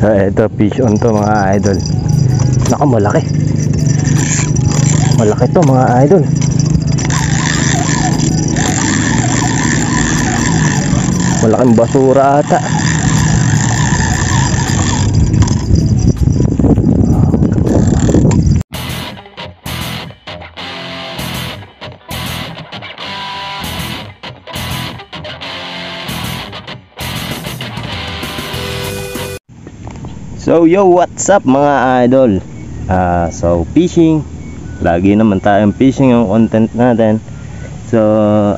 So ito, fish on to mga idol. Naka, malaki. Malaki to mga idol. Malaking basura ata. So yo, what's up mga idol? So fishing. Lagi naman tayong fishing yung content natin. So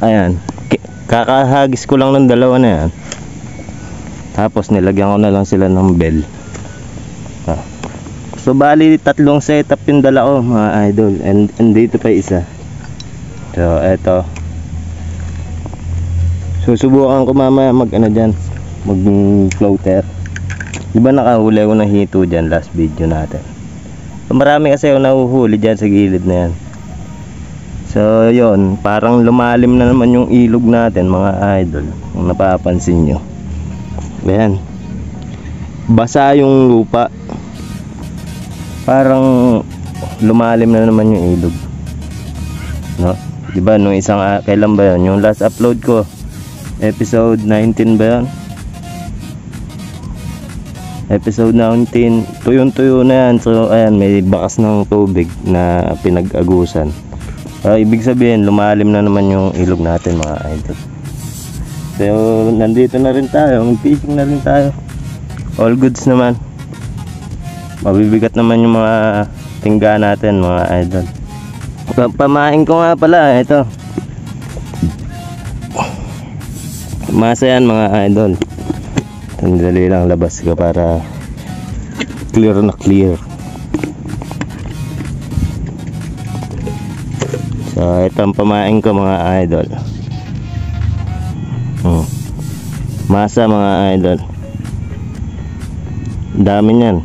ayan, kakahagis ko lang ng dalawa na yan. Tapos nilagyan ko na lang sila ng bell. So bali tatlong setup yung dala ko mga idol. And dito pa isa. So eto, susubukan ko mamaya mag ano dyan, mag floater. Diba nakahuli ko ng hito dyan last video natin. So marami kasi ako nahuhuli dyan sa gilid na yan. So yun, parang lumalim na naman yung ilog natin mga idol, kung napapansin nyo. Ayan, basa yung lupa. Parang lumalim na naman yung ilog, no? Diba nung isang, kailan ba yun? Yung last upload ko, episode 19 ba yun? Episode 19, tuyong-tuyo na yan. So ayan, may bakas ng tubig na pinag-agusan. Ibig sabihin lumalim na naman yung ilog natin mga idol. So nandito na rin tayo, fishing na rin tayo. All goods naman. Mabibigat naman yung mga tingga natin mga idol. Pamain ko nga pala, ito. Masa yan mga idol. Sandali lang, labas ka para clear na clear. So ito ang pamain ko mga idol. Masa mga idol. Dami niyan.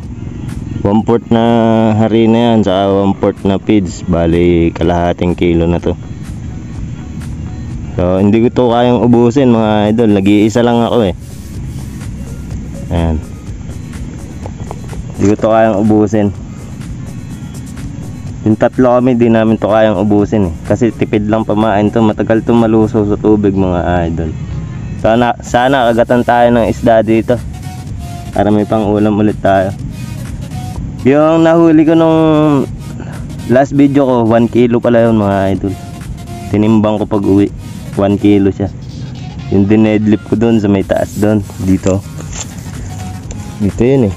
1/4 na harina yan, saka 1/4 na feeds. Bali kalahating kilo na to. So hindi ko to kayang ubusin mga idol. Nag-iisa lang ako eh. Ayan, hindi ko to kayang ubusin. Yung tatlo kami, di namin to kayang ubusin eh. Kasi tipid lang pamain to. Matagal to malusaw sa tubig mga idol. Sana kagatan tayo ng isda dito para may pang ulam ulit tayo. Yung nahuli ko nung last video ko, 1 kilo pala yun mga idol. Tinimbang ko pag uwi, 1 kilo siya. Yung dinedlip ko dun sa may taas dun, dito. Dito yun eh.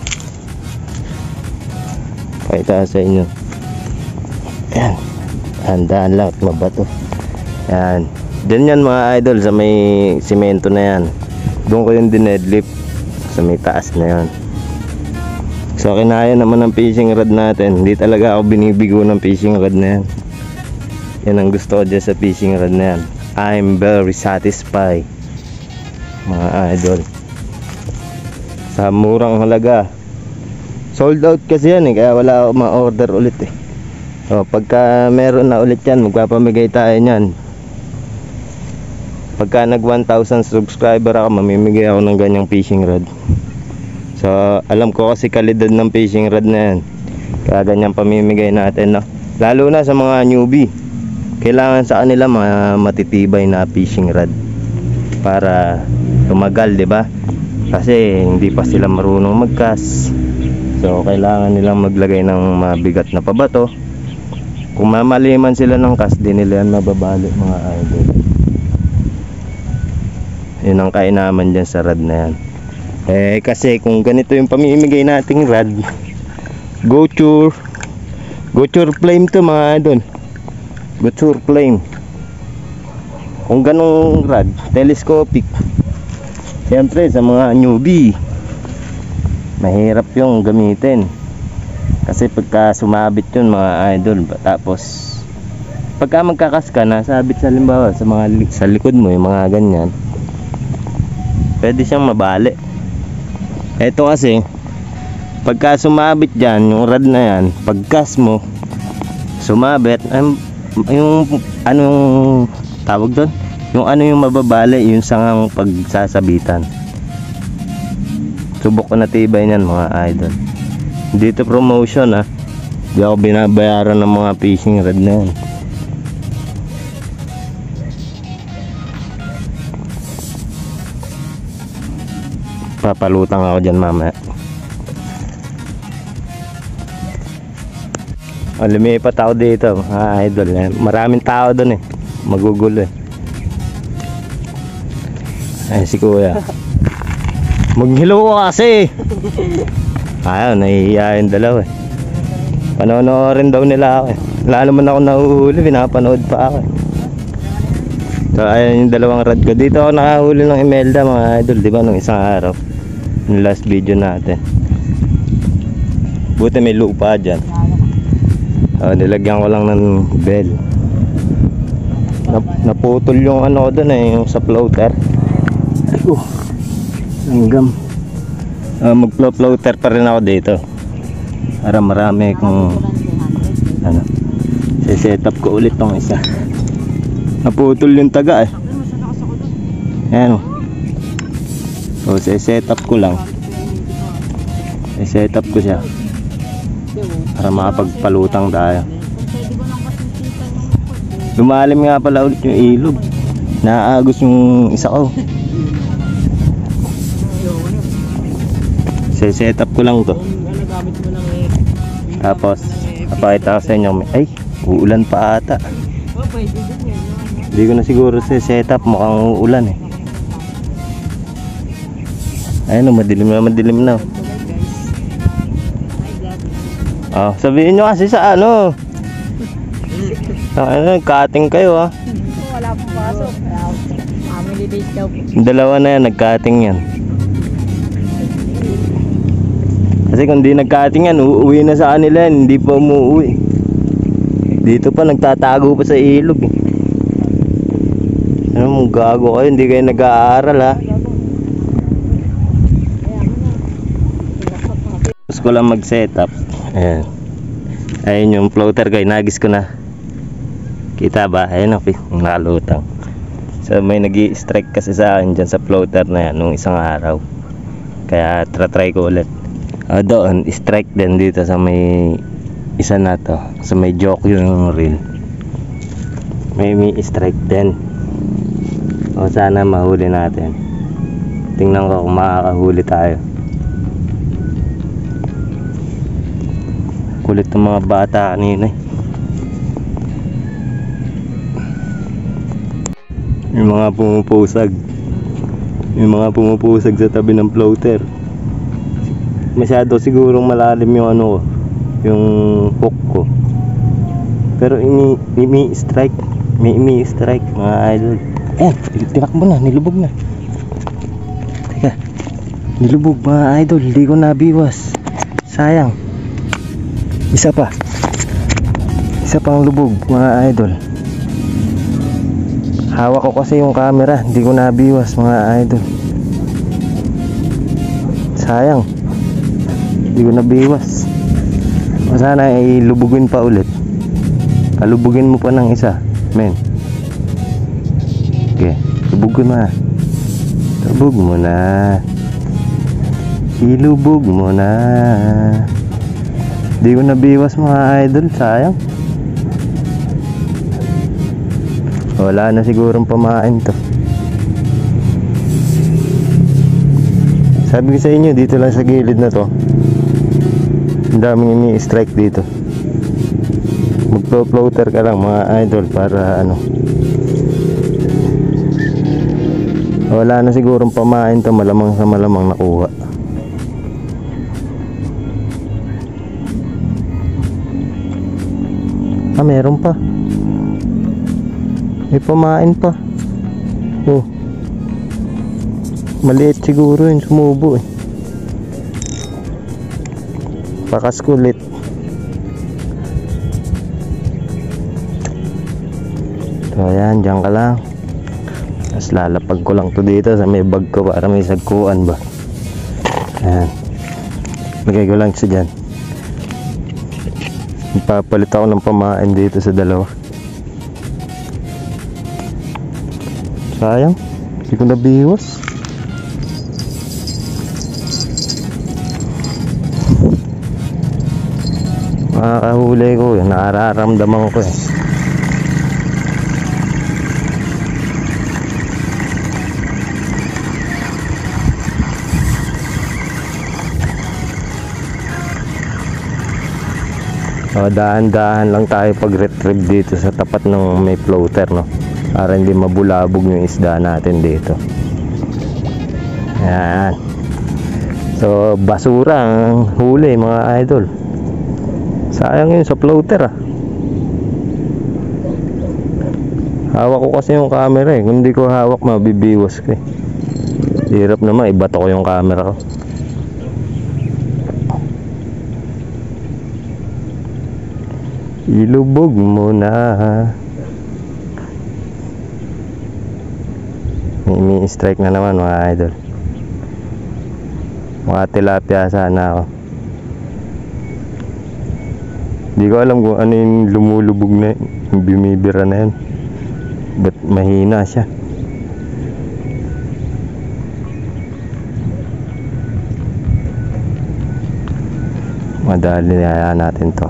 Pakita sa inyo. Ayan, handaan lang at mabato. Ayan, dyan yan mga idol, sa may simento na yan. Doon ko yung dinedlip sa may taas na yan. So kinaya naman ng fishing rod natin. Hindi talaga ako binibigo ng fishing rod na yan. Yan ang gusto ko dyan sa fishing rod na yan. I'm very satisfied mga idol. Sa murang halaga. Sold out kasi yan eh, kaya wala ako ma-order ulit eh. So pagka meron na ulit yan, magpapamigay tayo nyan. Pagka nag 1,000 subscriber ako, mamimigay ako ng ganyang fishing rod. So alam ko kasi kalidad ng fishing rod na yan, kaya ganyan pamimigay natin, no? Lalo na sa mga newbie, kailangan sa kanila mga matitibay na fishing rod para tumagal, di ba? Kasi hindi pa sila marunong mag-cast. So kailangan nilang maglagay ng mabigat na pabato. Kung mamaliman sila ng cast, di nila yan mababali mga idol. Yun ang kainaman dyan sa rod na yan. Kasi kung ganito yung pamimigay nating rod, Goture flame to mga idol. Goture flame. Kung ganong rod, telescopic, siyempre sa mga newbie mahirap yung gamitin. Kasi pagka sumabit yun mga idol, tapos pagka magkakas ka, nasabit sa limbawa sa mga sa likod mo, yung mga ganyan, pwede siyang mabali. Eto kasi pagka sumabit dyan, yung rod na yan, pagkas mo sumabit, yung anong tawag doon, yung ano yung mababali, yung sangang pagsasabitan. Subok ko na tibay niyan mga idol. Dito promotion ha. Di ako binabayaran ng mga fishing rod na yan. Papalutang ako dyan mamaya. Lumipat ako dito mga idol. Maraming tao doon eh. Magugulo eh. Ay si kuya. Maghilo ko kasi. Ayaw, nahihiya yung dalawa eh. Panonoodin daw nila ako eh. Lalo man ako nahuhuli, pinapanood pa ako eh. So ayan yung dalawang rod ko. Dito ako nakahuli ng Imelda mga idol, di ba, nung isang araw. Yung last video natin. Buti may lupa dyan. Nilagyan ko lang ng bell. Naputol yung ano ko dun eh, yung sa floater. Langgam. Mag-floater pa rin ako dito. Para marami kung ano. Set up ko ulit tong isa. Naputol yung taga eh. Ayan o. So set up ko lang. Set up ko siya para makapagpalutang tayo. Lumalim nga pala ulit yung ilog. Naaagos yung isa ko. Set up ko lang to. Tapos papakita ko sa inyo. Ay, uulan pa ata. Hindi ko na siguro set up. Mukhang uulan eh. Ayun, madilim na. Sabihin nyo kasi sa ano. Cutting kayo ha. Wala pong pasok. Family date daw po. Dalawa na yan, nag-cutting yan. Kasi kung di nag-cutting yan, uuwi na sa kanila yan. Hindi pa umuwi. Dito pa, nagtatago pa sa ilog eh. Ano mong gago kayo, hindi kayo nag-aaral ha. Tapos ko lang mag-setup. Ayan. Ayun yung floater ko, inagis ko na. Kita ba? Ayun okay, nakalutang. So may nag-i-strike kasi sa akin dyan sa floater na yan nung isang araw. Kaya try ko ulit. Doon, strike din dito sa may isa na to. Sa may joke yung reel. May strike din. O sana mahuli natin. Tingnan ko kung makakahuli tayo. Kulit ng mga bata kanina eh. Yung mga pumupusag. Yung mga pumupusag sa tabi ng floater. Masyado sigurong malalim yung ano ko, yung hook ko. Pero imi-strike. May imi-strike mga idol. Tinakbo na, nilubog na. Teka. Nilubog mga idol, hindi ko nabiwas. Sayang. Isa pang lubog mga idol. Hawak ko kasi yung camera, hindi ko nabiwas mga idol. Sayang, hindi ko nabiwas. Sana ilubugin pa ulit. Kalubugin mo pa ng isa, men. Okay, lubugin mo na. Lubog mo na. Ilubog mo na. Di ko nabiwas mga idol, sayang. Wala na sigurong pamain to. Sabi ko sa inyo, dito lang sa gilid na to. Ang daming ini-strike dito. Mag-floater ka lang mga idol para ano. Wala na sigurong pamain to, malamang sa malamang nakuha. Meron pa. May pamain pa. Maliit siguro yun, sumubo eh. Pakas kulit. So ayan, dyan ka lang. Tapos lalapag ko lang to dito sa may bag ko para may sagkuan ba. Ayan. Lagay ko lang siya dyan. Papalit ako ng pamain dito sa dalawa. Sayang, hindi ko nabiwas. makakahuli ko, nararamdaman ko eh. So, dahan-dahan lang tayo pag retrieve dito sa tapat ng may floater, no, para hindi mabulabog yung isda natin dito. Ayan. So basura ang huli mga idol. Sayang yun sa floater ah. Hawak ko kasi yung camera eh. Kung hindi ko hawak mabibiwas ko eh. Hirap naman, ibato ko yung camera ko. Ilubog mo na. May strike na naman mga idol. Mga tilapia sana ako. Hindi ko alam kung ano yung lumulubog na yung bumibira na yun. Ba't mahina siya? Madali na natin to.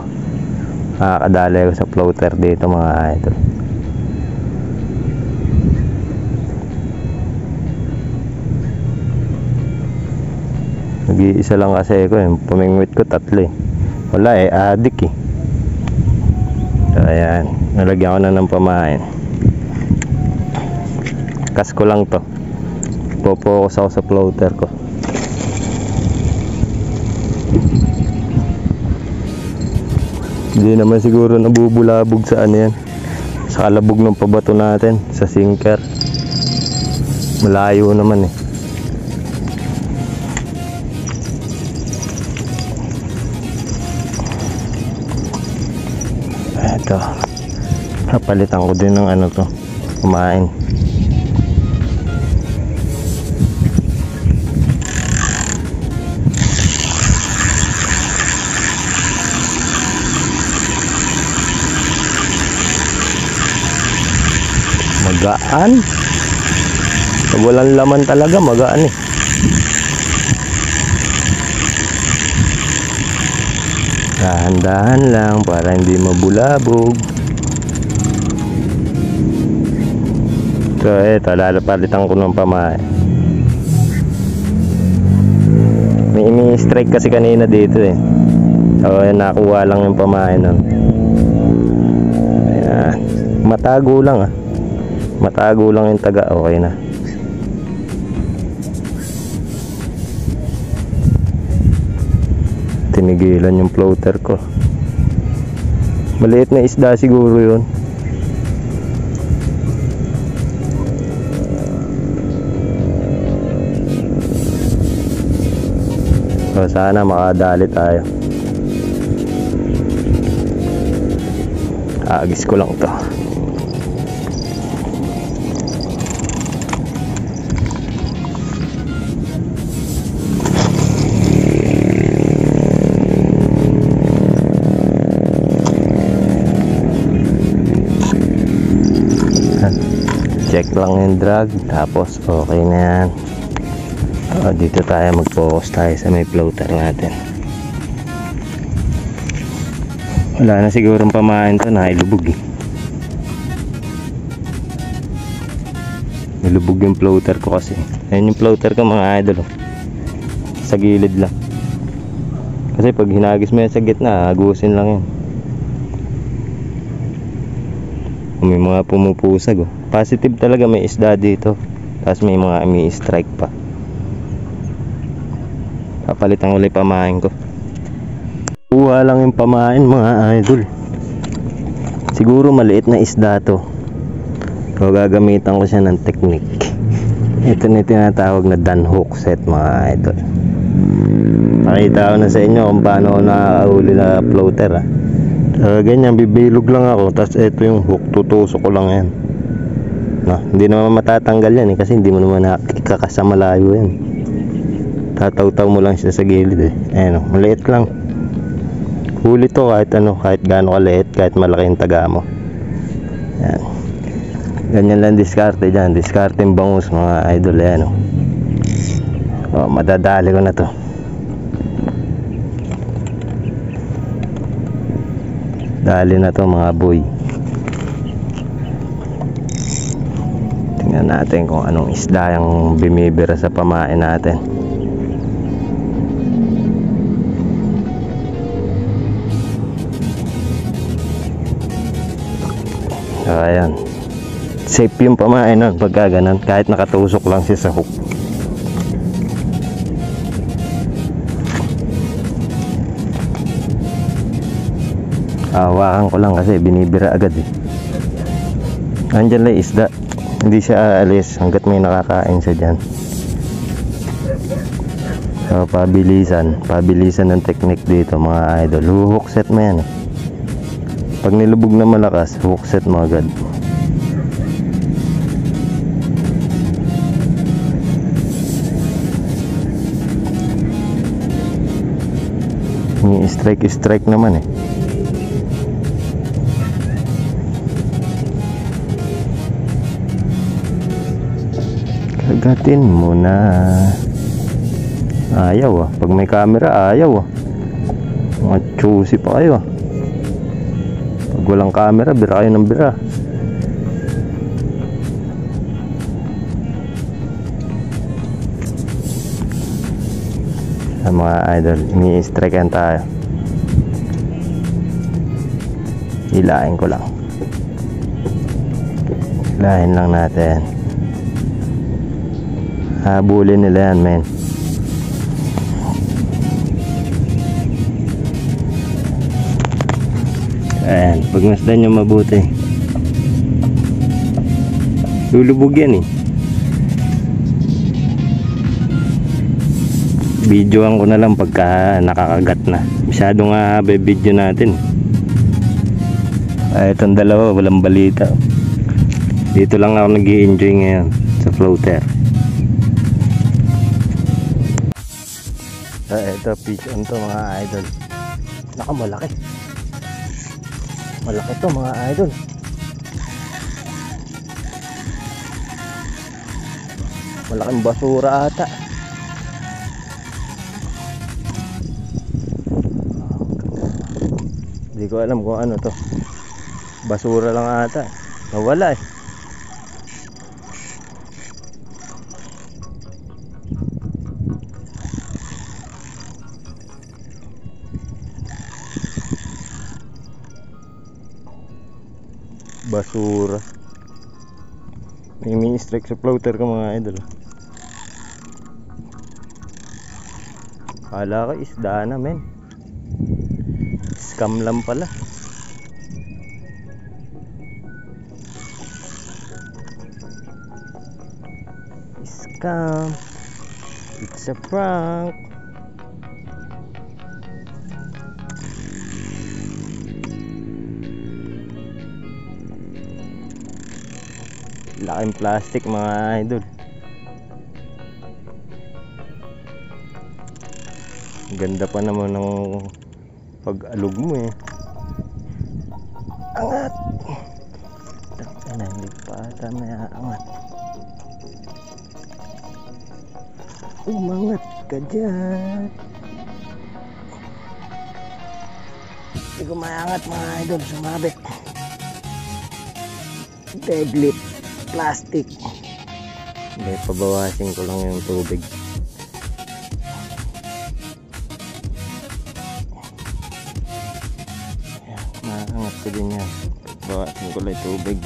Makakadali ako sa floater dito mga idol. Nag-iisa lang kasi ako eh. Pumingwit ko tatlo eh. Wala eh, adik eh. So ayan, nalagyan ko na ng pamain. Kas ko lang to. Popokus ako sa floater ko. Hindi naman siguro nabubulabog sa ano yan, sa kalabog ng pabato natin, sa sinker. Malayo naman eh. Ito, napalitan ko din ng ano to, kumain. Magaan. Pag walang laman talaga, magaan eh. Dahan-dahan lang para hindi mabulabog. So eto, lalapalitan ko ng pamain. May ini-strike kasi kanina dito eh. So nakuha lang yung pamain nun. Ayan. Matago lang ah. Matago lang yung taga, okay na. Tinigilan yung floater ko. Maliit na isda siguro yun. So sana makadali tayo. Agis ko lang to. Check lang yung drag, tapos okay na yan. Dito tayo mag-focus tayo sa may floater natin. Wala na sigurong pamain to, nailubog eh. Nilubog yung floater ko kasi. Ayun yung floater ko mga idol, sa gilid lang. Kasi pag hinagis mo yan sa gitna, agusin lang yan. May mga pumupusag oh. Positive talaga, may isda dito. Tapos may mga strike pa. Papalitan ko ulit pamain ko. Kuha lang yung pamain mga idol. Siguro maliit na isda to. So gagamitan ko siya ng technique. Ito na tinatawag na Dan hook set mga idol. Pakita ko na sa inyo kung paano nakahuli na floater ah. Ganyan, bibilog lang ako. Tapos ito yung hook, tutusok ko lang yan. No, hindi naman matatanggal yan eh, kasi hindi mo naman nakikakasa malayo yan. Tataw-taw mo lang siya sa gilid eh. Ayan o, maliit lang. Huli to kahit ano, kahit gaano kaliit, kahit malaki yung taga mo. Ayan. Ganyan lang diskarte dyan. Diskarte yung bangus mga idol. Ayan o, madadali ko na to. Dali na to mga boy. Tingnan natin kung anong isda yung bumibira sa pamain natin. So, ayan. Safe yung pamain nun pagka ganun, kahit nakatusok lang siya sa hook. Hawakan ko lang kasi binibira agad eh. Andyan lang isda, hindi siya aalis hanggat may nakakain siya dyan. So pabilisan ng technique dito mga idol. Hook set mo yan eh. Pag nilubog na malakas, hook set mo agad. Strike naman eh. Kagatin mo na. Ayaw ah. Pag may camera, ayaw ah. Mga choosy pa kayo ah. Pag walang camera, bira kayo ng bira. Sa mga idol, ini-strikean tayo. Hilahin ko lang. Hilahin lang natin. Habulin nila yan, men. Ayan, pagmasdan nyo mabuti. Lulubog yan eh. Videoan ko na lang pagka nakakagat na. Masyado nga video natin. Ay, itong dalawa walang balita. Dito lang ako nag-i-enjoy ngayon sa floater. Ito fish on to mga idol. Naka malaki. Malaki to mga idol. Malaking basura ata. Hindi ko alam kung ano to. Basura lang ata. Nawala eh. Basura. May mini-strike sa floater ko mga idol. Kala ko isda na men. Scam lang pala. Scam. It's a prank. Laking plastic mga idol. Ganda pa naman ng pag-alog mo eh. Angat. Takana, hindi pa ata may angat. Umangat ka dyan. Hindi ko maangat mga idol, sumabit. Deadlift plastic. Hindi, pabawasin ko lang yung tubig. Ayan, maangat ko din yan. Bawasin ko lang yung tubig.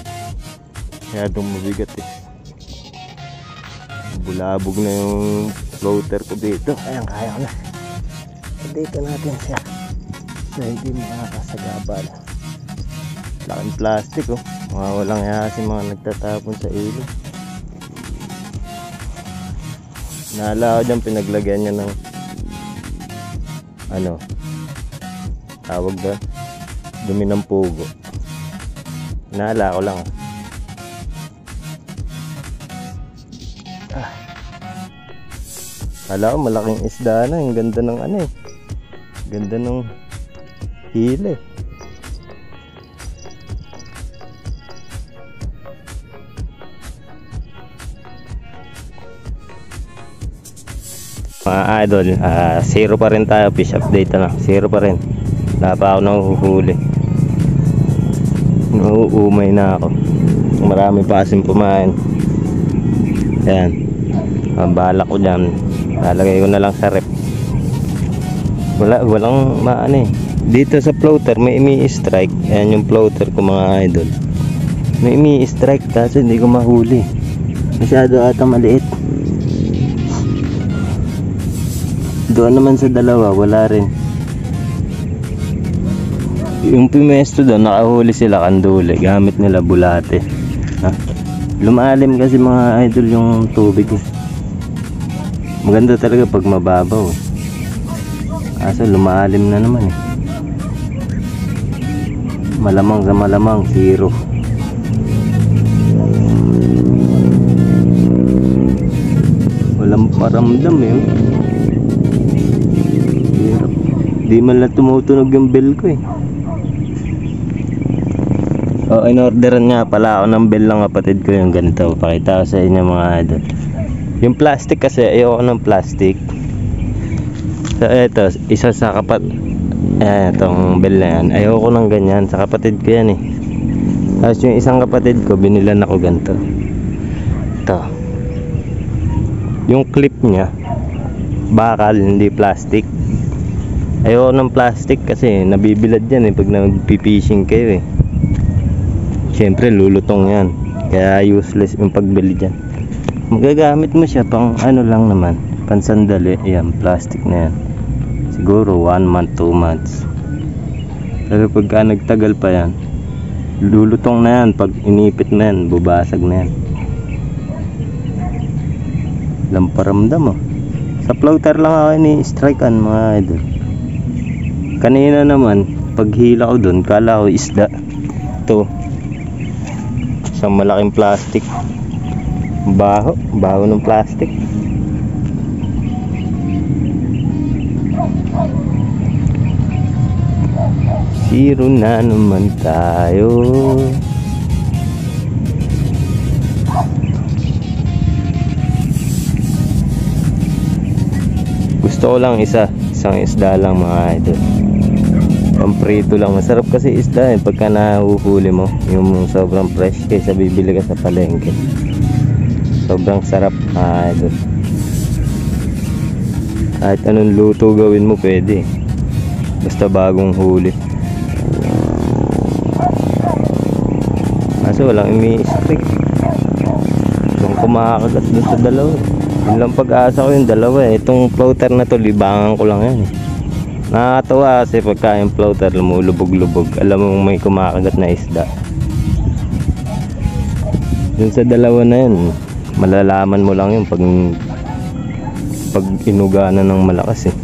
Masyadong mabigat eh. Bulabog na yung floater ko dito. Ayan, kaya ko na. Dito natin siya na hindi makakasagabal. Laking plastic oh. Mga walang yasin mga nagtatapon sa ilog. Naala ko dyan, pinaglagyan niya ng ano tawag doon, dumi ng pugo. Naala ko lang Kala ko malaking isda na. Ang ganda ng ano eh, ganda ng hila eh. Mga idol, zero pa rin tayo. Fish update na, zero pa rin. Wala pa ako nahuhuli. Nauumay na ako. Marami pa kasing pumain. Ayan. Ang balak ko dyan, lalagay ko na lang sa rep. Walang maano eh. Dito sa floater may imi-strike. Ayan yung floater ko mga idol. May imi-strike kasi hindi ko mahuli. Masyado ata maliit. Doon naman sa dalawa wala rin. Yung pimesto doon nakahuli sila kanduli. Gamit nila bulate. Ha? Lumalim kasi mga idol yung tubig eh. Maganda talaga pag mababaw eh. Kaso lumalim na naman eh. Malamang sa malamang, zero. Walang paramdam eh. Hirap. Di man lang tumutunog yung bell ko eh. Oh, in-orderan nga pala ako ng bell ng kapatid ko yung ganito. Pakita ko sa inyo mga idol. Yung plastic kasi, ayoko ng plastic. So eto, isa sa etong bell na yan. Ayoko ng ganyan, sa kapatid ko yan eh. Tapos yung isang kapatid ko, binilan ako ganito. Ito. Yung clip niya, bakal, hindi plastic. Ayoko ng plastic kasi nabibilad yan eh pag nagpipishing kayo eh. Siyempre lulutong yan. Kaya useless yung pagbili dyan. Magagamit mo siya pang ano lang naman, pansandali. Ayan, plastic na yan. Siguro 1 month, 2 months. Pero pagka nagtagal pa yan, lulutong na yan. Pag inipit na yan, bubasag na yan. Lamparamdam oh. Sa floater lang ako ini-strikean mga idol. Kanina naman paghila ko dun, kala ko isda. Ito isang malaking plastic. Baho ng plastic. Zero na naman tayo. Gusto ko lang isang isda lang mga idol. Pamprito lang, masarap kasi isda eh pagka nahuhuli mo yung sobrang fresh kaysa bibili ka sa palengke. Sobrang sarap idol. Kahit anong luto gawin mo pwede, basta bagong huli. Kaso walang imi-strike. Yung kumakagat dun sa dalawa. Yun lang pag-asa ko yung dalawa eh. Itong floater na to, libangan ko lang yan eh. Nakakatawa kasi pagka yung floater lumulubog-lubog, alam mo may kumakagat na isda. Dun sa dalawa na yun, malalaman mo lang yun pag inuga na ng malakas eh.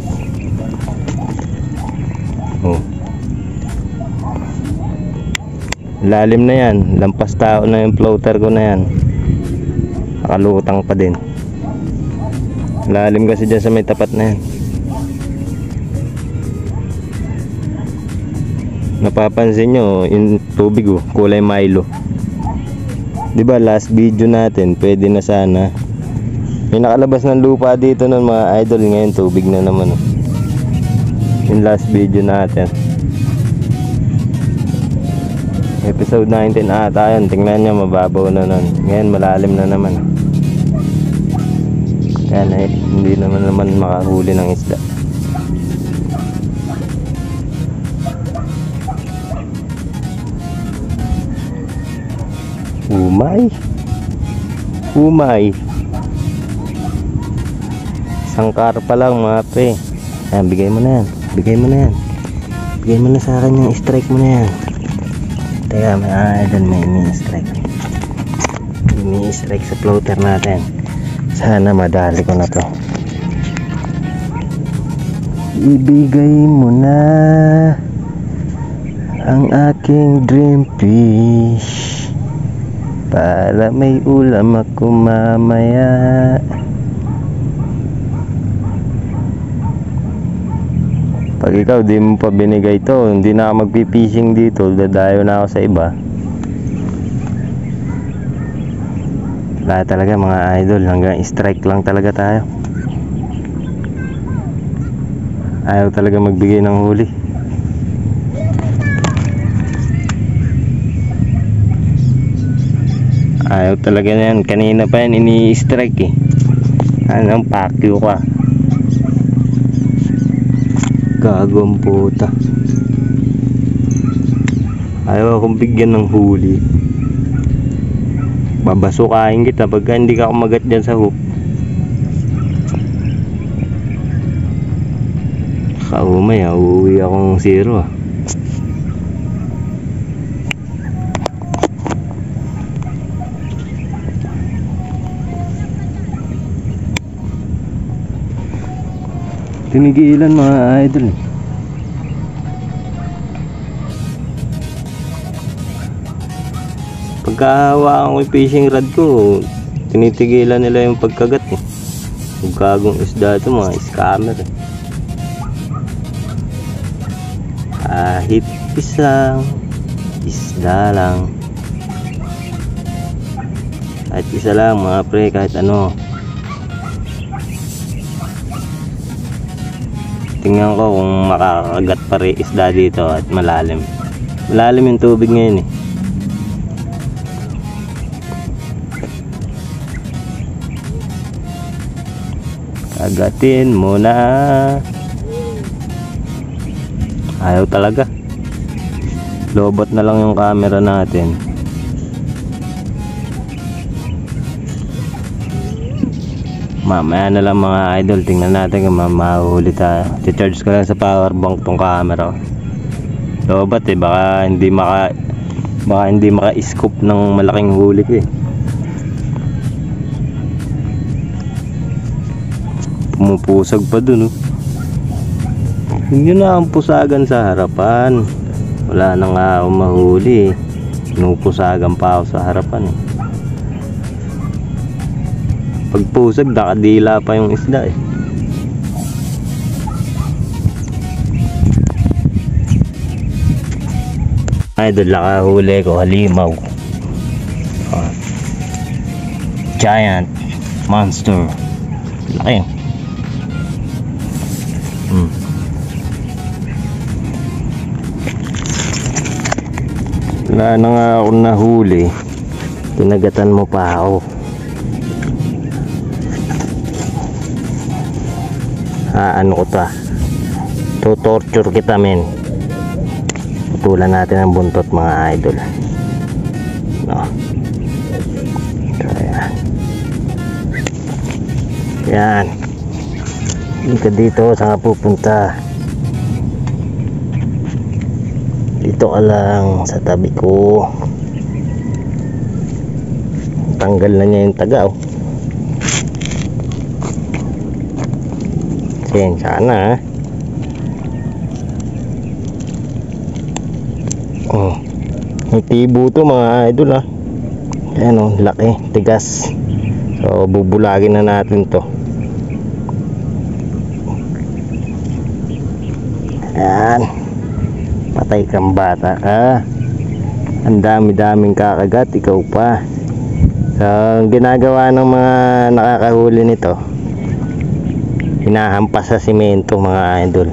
Oh. Lalim na yan, lampas tao na yung floater ko na yan. Nakalutang pa din. Lalim kasi dyan sa may tapat na yan. Napapansin nyo yung tubig oh, kulay Milo. Diba last video natin, pwede na sana. May nakalabas ng lupa dito ng mga idol. Ngayon tubig na naman oh. Yung last video natin, episode 19 ata yun. Tingnan nyo, mababaw na nun. Ngayon malalim na naman. Kaya na, hindi naman makahuli ng isda. Umay. Isang karpa lang mga pre. Ayan, bigay mo na yan. Bigay mo na sa akin yung strike mo na yan. Teka, may ini-strike. Ini-strike sa floater natin. Sana madali ko na to. Ibigay mo na ang aking dream fish para may ulam ako mamaya. Pag ikaw di mo pa binigay to, hindi na ako magpipishing dito, dadayo na ako sa iba. Wala talaga mga idol, hanggang strike lang talaga tayo. Ayaw talaga magbigay ng huli. Ayaw talaga na yan. Kanina pa yan ini-strike eh. Anong pakyo ka? Gagawang puta. Ayaw akong bigyan ng huli. Babasukain kita pagka hindi ka kumagat dyan sa hook. Kaumay ah, uuwi akong 0 ah. Tinigilan mga idol eh. Pagkahawakan ko yung fishing rod ko, tinitigilan nila yung pagkagat eh. Yung gagong isda ito, mga scammer eh. Kahit isang isda lang, kahit isa lang mga pre, kahit ano. Tingnan ko kung makakagat pa rin isda dito at malalim. Malalim yung tubig ngayon eh. Kagatin muna. Ayaw talaga. Lobot na lang yung camera natin. Mamaya na lang mga idol, tingnan natin kung mahuli tayo. I-charge ko lang sa power bank tong camera. Lobot eh, baka hindi maka-scoop ng malaking huli ko eh. Pumupusag pa dun oh. Yun na ang pusagan sa harapan. Wala na nga akong mahuli eh. Pinupusagan pa ako sa harapan eh. Pagpusag, nakadila pa yung isda eh. Idol, nakahuli ko halimaw. Giant monster. Laki. Wala na nga akong nahuli. Kinagatan mo pa ako. Ano ko ta, tutorture kita men. Putulan natin ang buntot mga idol no. Kaya yan, hindi ka dito, saan ka pupunta? Dito ka lang sa tabi ko. Tanggal na niya yung taga oh. Sana oh, may tibo to mga idol ah. Ayan oh, laki, tigas. So bubulagin na natin to. Ayan, patay kang bata ka. Ang dami-daming kakagat, ikaw pa. So ang ginagawa ng mga nakakahuli nito, hinahampas sa simento mga idol.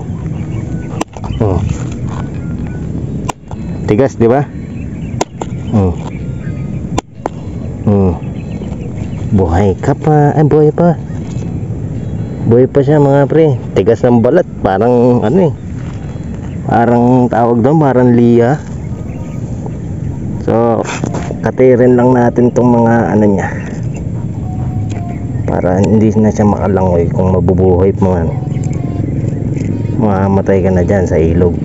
Tigas di ba? Buhay ka pa. Ay buhay pa. Buhay pa siya mga pre. Tigas ng balat. Parang ano eh. Parang tawag doon, parang liya. So katirin lang natin tong mga ano niya, para hindi na siya makalangoy. Kung mabubuhay mo man, mamamatay ka na dyan sa ilog.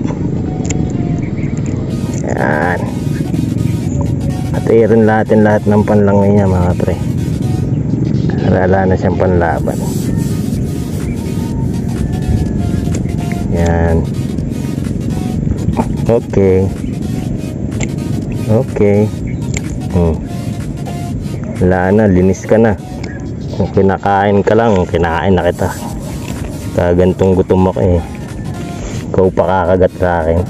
Yan, atirin natin lahat ng panlangoy niya mga pre. Wala na siyang panlaban. Yan. Okay. Okay. Wala na, linis ka na. Kung kinakain ka lang, kinakain na kita. Kagantong gutom ako eh. Ikaw pa kakagat sa akin.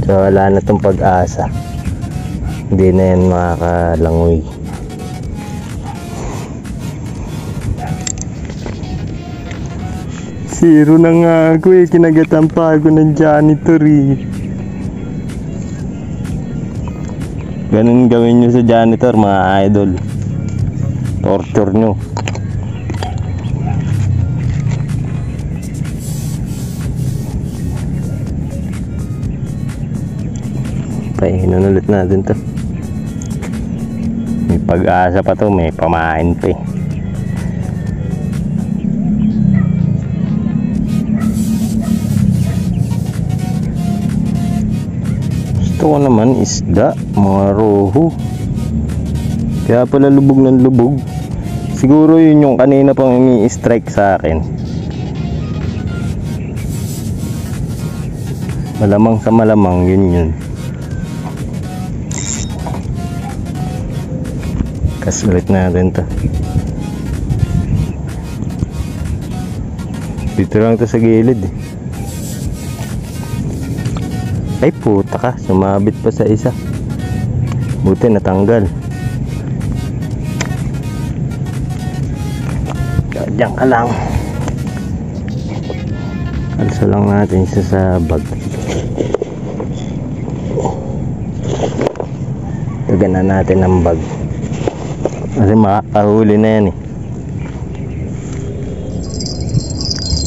So wala na tong pag-asa. Hindi na yan makakalangoy. Zero na nga ako eh. Kinagatan pa ako ng janitor eh. Ganun gawin nyo sa janitor mga idol. Torture nyo. Painan ulit natin to. May pag-asa pa to. May pamain pa eh. Gusto ko naman isda, mga roho. Kaya pala lubog ng lubog. Siguro yun yung kanina pang ini-strike sa akin. Malamang sa malamang yun. Kasulit natin to. Dito lang to sa gilid eh. Ay puta ka, sumabit pa sa isa. Buti natanggal. Diyan ka lang. Alsa lang natin isa sa bag. Gagana natin ang bag. Kasi makakahuli na yan eh.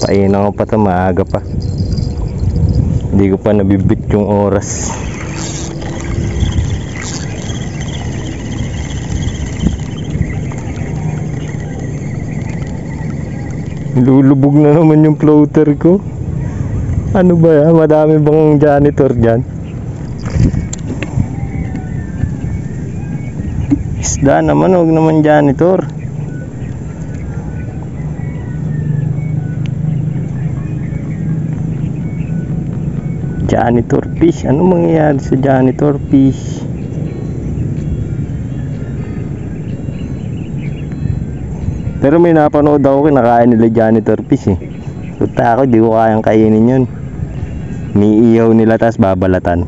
Painan ko pa ito, maaga pa. Hindi ko pa nabibit yung oras. Lulubog na naman yung floater ko. Ano ba yan? Madami bang janitor dyan? Isda naman, huwag naman janitor. Janitor fish. Ano mangyayari sa janitor fish? Pero may napanood ako kinakain nila janitor fish eh. Puta ako, di ko kayang kainin yun. Niihaw nila tas babalatan.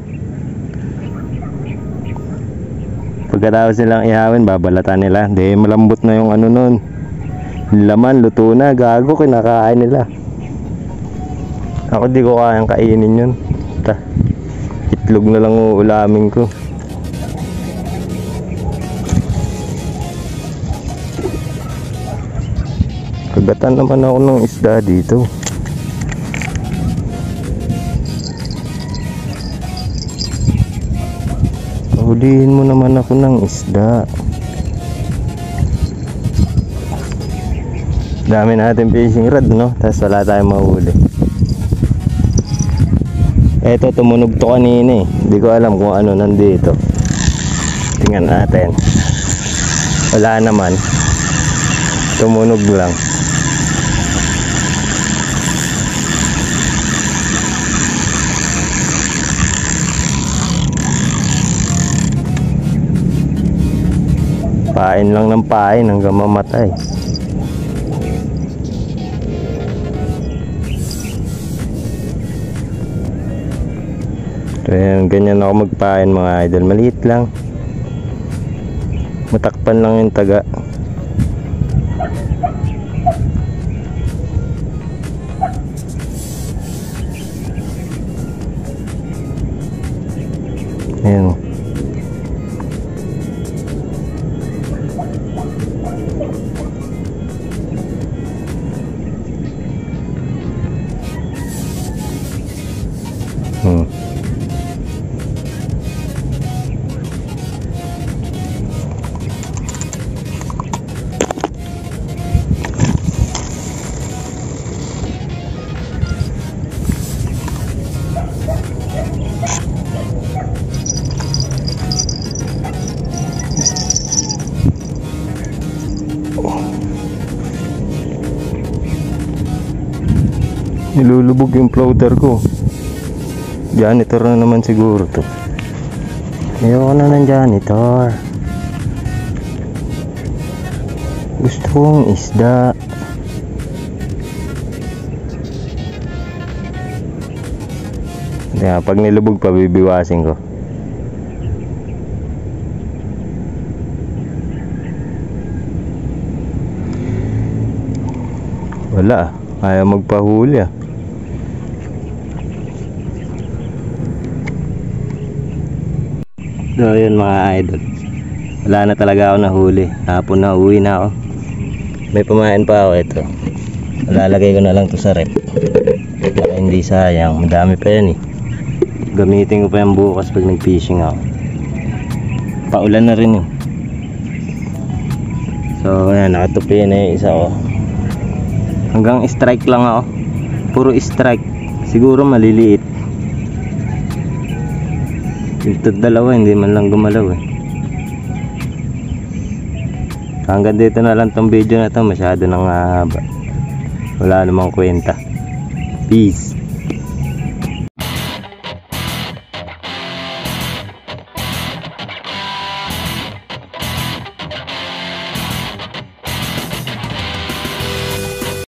Pagkatapos nilang ihawin, babalatan nila. Di malambot na yung ano nun. Laman, luto na, gago, kinakain nila. Ako di ko kayang kainin yun. Itlog na lang uulamin ko. Kagatan naman ako ng isda dito. Hulihin mo naman ako ng isda. Dami natin fishing rod, no? Tapos wala tayong mahuli. Eto, tumunog to kanina eh. Hindi ko alam kung ano nandito. Tingnan natin. Wala naman. Tumunog lang. Pain lang ng pain hanggang mamatay. Ayan, ganyan ako magpain mga idol. Maliit lang. Matakpan lang yung taga. Ayan. Nilulubog yung floater ko. Janitor na naman siguro to. Ayoko na ng janitor. Gusto kong isda. Kaya pag nilubog pa, bibiwasin ko. Wala. Ayaw magpahuli ah. So yun mga idol, wala na talaga ako nahuli. Hapon na uwi na ako. May pamain pa ako ito. Lalagay ko na lang to sa rep para hindi sayang. Madami pa yan eh. Gamitin ko pa yan bukas pag nag fishing ako. Paulan na rin eh. So ayan, nakatupi na yung isa ko. Hanggang strike lang ako. Puro strike. Siguro maliliit. Ito dalawa hindi man lang gumalaw eh. Hanggang dito na lang tong video na to. Masyado nang haba. Wala namang kwenta. Peace.